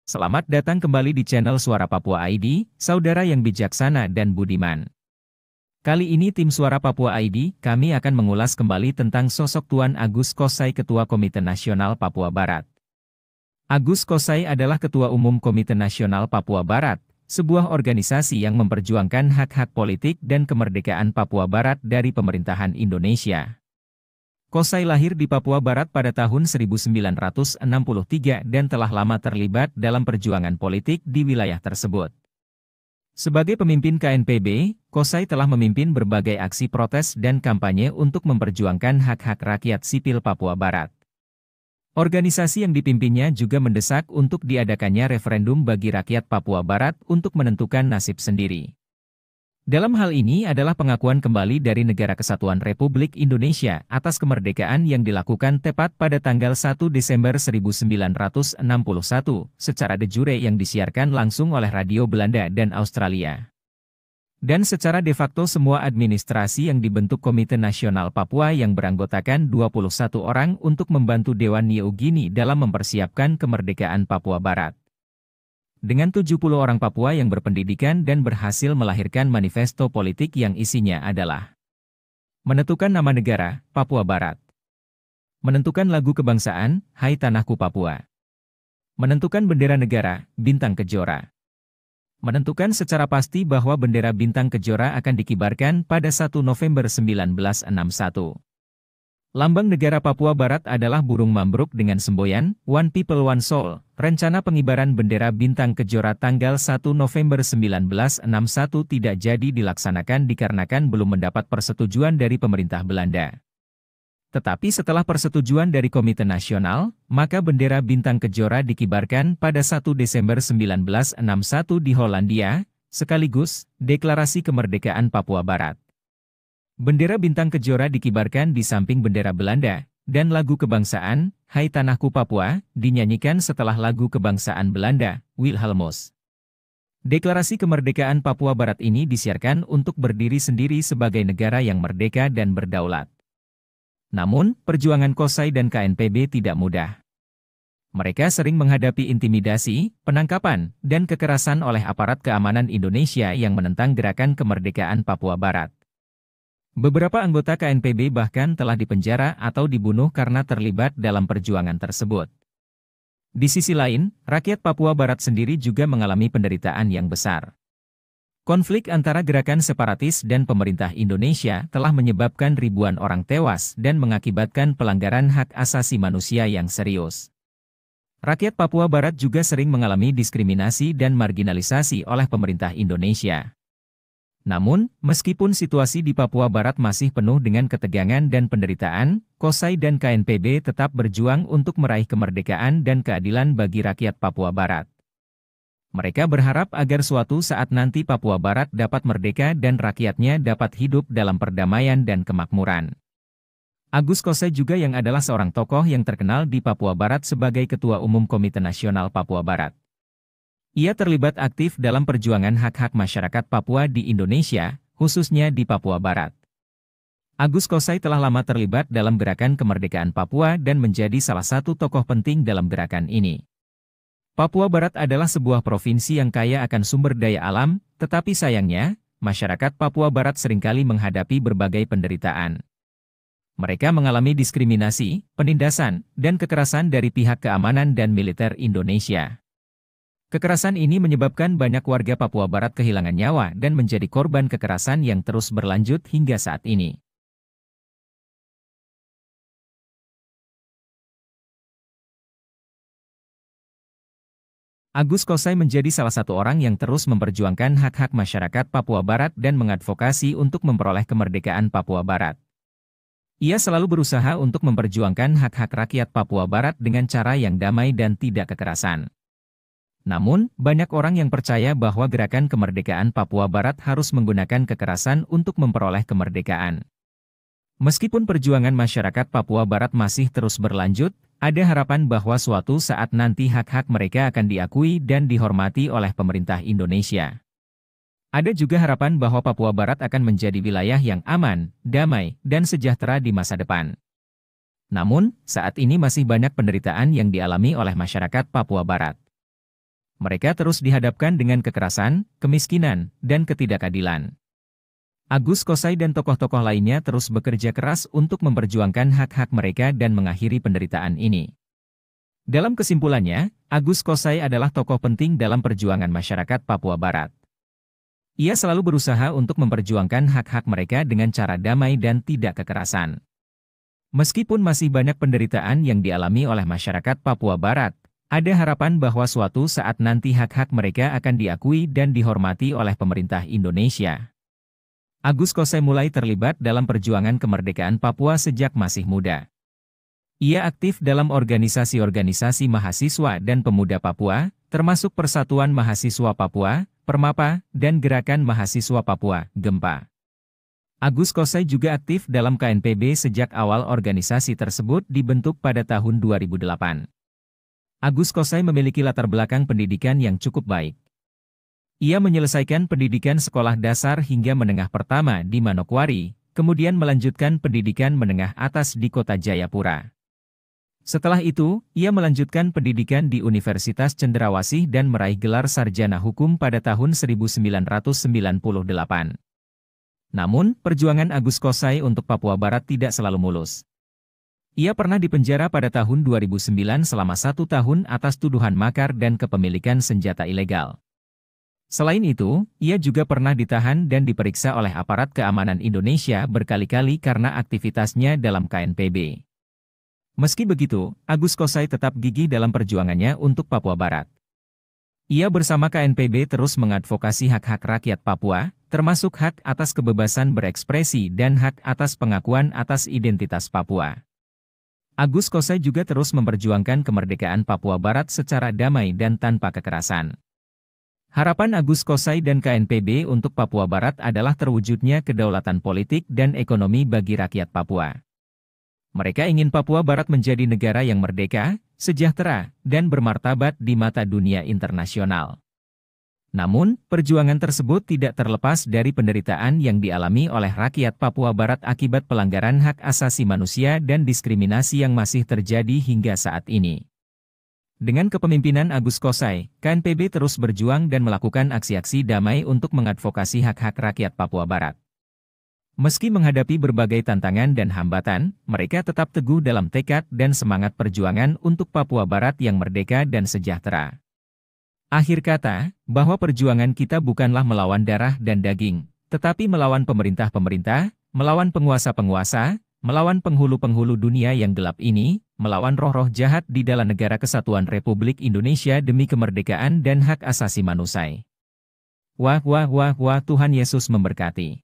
Selamat datang kembali di channel Suara Papua ID, saudara yang bijaksana dan budiman. Kali ini tim Suara Papua ID, kami akan mengulas kembali tentang sosok Tuan Agus Kosai Ketua Komite Nasional Papua Barat. Agus Kosai adalah Ketua Umum Komite Nasional Papua Barat, sebuah organisasi yang memperjuangkan hak-hak politik dan kemerdekaan Papua Barat dari pemerintahan Indonesia. Kosai lahir di Papua Barat pada tahun 1963 dan telah lama terlibat dalam perjuangan politik di wilayah tersebut. Sebagai pemimpin KNPB, Kosai telah memimpin berbagai aksi protes dan kampanye untuk memperjuangkan hak-hak rakyat sipil Papua Barat. Organisasi yang dipimpinnya juga mendesak untuk diadakannya referendum bagi rakyat Papua Barat untuk menentukan nasib sendiri. Dalam hal ini adalah pengakuan kembali dari Negara Kesatuan Republik Indonesia atas kemerdekaan yang dilakukan tepat pada tanggal 1 Desember 1961 secara de jure yang disiarkan langsung oleh radio Belanda dan Australia. Dan secara de facto semua administrasi yang dibentuk Komite Nasional Papua yang beranggotakan 21 orang untuk membantu Dewan New Guinea dalam mempersiapkan kemerdekaan Papua Barat. Dengan 70 orang Papua yang berpendidikan dan berhasil melahirkan manifesto politik yang isinya adalah menentukan nama negara, Papua Barat. Menentukan lagu kebangsaan, Hai Tanahku Papua. Menentukan bendera negara, Bintang Kejora. Menentukan secara pasti bahwa bendera Bintang Kejora akan dikibarkan pada 1 November 1961. Lambang negara Papua Barat adalah burung mambruk dengan semboyan, One People One Soul. Rencana pengibaran bendera Bintang Kejora tanggal 1 November 1961 tidak jadi dilaksanakan dikarenakan belum mendapat persetujuan dari pemerintah Belanda. Tetapi setelah persetujuan dari Komite Nasional, maka bendera Bintang Kejora dikibarkan pada 1 Desember 1961 di Hollandia, sekaligus Deklarasi Kemerdekaan Papua Barat. Bendera Bintang Kejora dikibarkan di samping bendera Belanda, dan lagu kebangsaan, Hai Tanahku Papua, dinyanyikan setelah lagu kebangsaan Belanda, Wilhelmus. Deklarasi Kemerdekaan Papua Barat ini disiarkan untuk berdiri sendiri sebagai negara yang merdeka dan berdaulat. Namun, perjuangan Kosai dan KNPB tidak mudah. Mereka sering menghadapi intimidasi, penangkapan, dan kekerasan oleh aparat keamanan Indonesia yang menentang gerakan kemerdekaan Papua Barat. Beberapa anggota KNPB bahkan telah dipenjara atau dibunuh karena terlibat dalam perjuangan tersebut. Di sisi lain, rakyat Papua Barat sendiri juga mengalami penderitaan yang besar. Konflik antara gerakan separatis dan pemerintah Indonesia telah menyebabkan ribuan orang tewas dan mengakibatkan pelanggaran hak asasi manusia yang serius. Rakyat Papua Barat juga sering mengalami diskriminasi dan marginalisasi oleh pemerintah Indonesia. Namun, meskipun situasi di Papua Barat masih penuh dengan ketegangan dan penderitaan, Kosai dan KNPB tetap berjuang untuk meraih kemerdekaan dan keadilan bagi rakyat Papua Barat. Mereka berharap agar suatu saat nanti Papua Barat dapat merdeka dan rakyatnya dapat hidup dalam perdamaian dan kemakmuran. Agus Kosai juga yang adalah seorang tokoh yang terkenal di Papua Barat sebagai Ketua Umum Komite Nasional Papua Barat. Ia terlibat aktif dalam perjuangan hak-hak masyarakat Papua di Indonesia, khususnya di Papua Barat. Agus Kosai telah lama terlibat dalam gerakan kemerdekaan Papua dan menjadi salah satu tokoh penting dalam gerakan ini. Papua Barat adalah sebuah provinsi yang kaya akan sumber daya alam, tetapi sayangnya, masyarakat Papua Barat seringkali menghadapi berbagai penderitaan. Mereka mengalami diskriminasi, penindasan, dan kekerasan dari pihak keamanan dan militer Indonesia. Kekerasan ini menyebabkan banyak warga Papua Barat kehilangan nyawa dan menjadi korban kekerasan yang terus berlanjut hingga saat ini. Agus Kosai menjadi salah satu orang yang terus memperjuangkan hak-hak masyarakat Papua Barat dan mengadvokasi untuk memperoleh kemerdekaan Papua Barat. Ia selalu berusaha untuk memperjuangkan hak-hak rakyat Papua Barat dengan cara yang damai dan tidak kekerasan. Namun, banyak orang yang percaya bahwa gerakan kemerdekaan Papua Barat harus menggunakan kekerasan untuk memperoleh kemerdekaan. Meskipun perjuangan masyarakat Papua Barat masih terus berlanjut, ada harapan bahwa suatu saat nanti hak-hak mereka akan diakui dan dihormati oleh pemerintah Indonesia. Ada juga harapan bahwa Papua Barat akan menjadi wilayah yang aman, damai, dan sejahtera di masa depan. Namun, saat ini masih banyak penderitaan yang dialami oleh masyarakat Papua Barat. Mereka terus dihadapkan dengan kekerasan, kemiskinan, dan ketidakadilan. Agus Kosai dan tokoh-tokoh lainnya terus bekerja keras untuk memperjuangkan hak-hak mereka dan mengakhiri penderitaan ini. Dalam kesimpulannya, Agus Kosai adalah tokoh penting dalam perjuangan masyarakat Papua Barat. Ia selalu berusaha untuk memperjuangkan hak-hak mereka dengan cara damai dan tidak kekerasan. Meskipun masih banyak penderitaan yang dialami oleh masyarakat Papua Barat, ada harapan bahwa suatu saat nanti hak-hak mereka akan diakui dan dihormati oleh pemerintah Indonesia. Agus Kosai mulai terlibat dalam perjuangan kemerdekaan Papua sejak masih muda. Ia aktif dalam organisasi-organisasi mahasiswa dan pemuda Papua, termasuk Persatuan Mahasiswa Papua, Permapa, dan Gerakan Mahasiswa Papua, Gempa. Agus Kosai juga aktif dalam KNPB sejak awal organisasi tersebut dibentuk pada tahun 2008. Agus Kosai memiliki latar belakang pendidikan yang cukup baik. Ia menyelesaikan pendidikan sekolah dasar hingga menengah pertama di Manokwari, kemudian melanjutkan pendidikan menengah atas di Kota Jayapura. Setelah itu, ia melanjutkan pendidikan di Universitas Cenderawasih dan meraih gelar sarjana hukum pada tahun 1998. Namun, perjuangan Agus Kosai untuk Papua Barat tidak selalu mulus. Ia pernah dipenjara pada tahun 2009 selama 1 tahun atas tuduhan makar dan kepemilikan senjata ilegal. Selain itu, ia juga pernah ditahan dan diperiksa oleh aparat keamanan Indonesia berkali-kali karena aktivitasnya dalam KNPB. Meski begitu, Agus Kosai tetap gigih dalam perjuangannya untuk Papua Barat. Ia bersama KNPB terus mengadvokasi hak-hak rakyat Papua, termasuk hak atas kebebasan berekspresi dan hak atas pengakuan atas identitas Papua. Agus Kosai juga terus memperjuangkan kemerdekaan Papua Barat secara damai dan tanpa kekerasan. Harapan Agus Kosai dan KNPB untuk Papua Barat adalah terwujudnya kedaulatan politik dan ekonomi bagi rakyat Papua. Mereka ingin Papua Barat menjadi negara yang merdeka, sejahtera, dan bermartabat di mata dunia internasional. Namun, perjuangan tersebut tidak terlepas dari penderitaan yang dialami oleh rakyat Papua Barat akibat pelanggaran hak asasi manusia dan diskriminasi yang masih terjadi hingga saat ini. Dengan kepemimpinan Agus Kosai, KNPB terus berjuang dan melakukan aksi-aksi damai untuk mengadvokasi hak-hak rakyat Papua Barat. Meski menghadapi berbagai tantangan dan hambatan, mereka tetap teguh dalam tekad dan semangat perjuangan untuk Papua Barat yang merdeka dan sejahtera. Akhir kata, bahwa perjuangan kita bukanlah melawan darah dan daging, tetapi melawan pemerintah-pemerintah, melawan penguasa-penguasa, melawan penghulu-penghulu dunia yang gelap ini, melawan roh-roh jahat di dalam negara kesatuan Republik Indonesia demi kemerdekaan dan hak asasi manusia. Wah, Tuhan Yesus memberkati.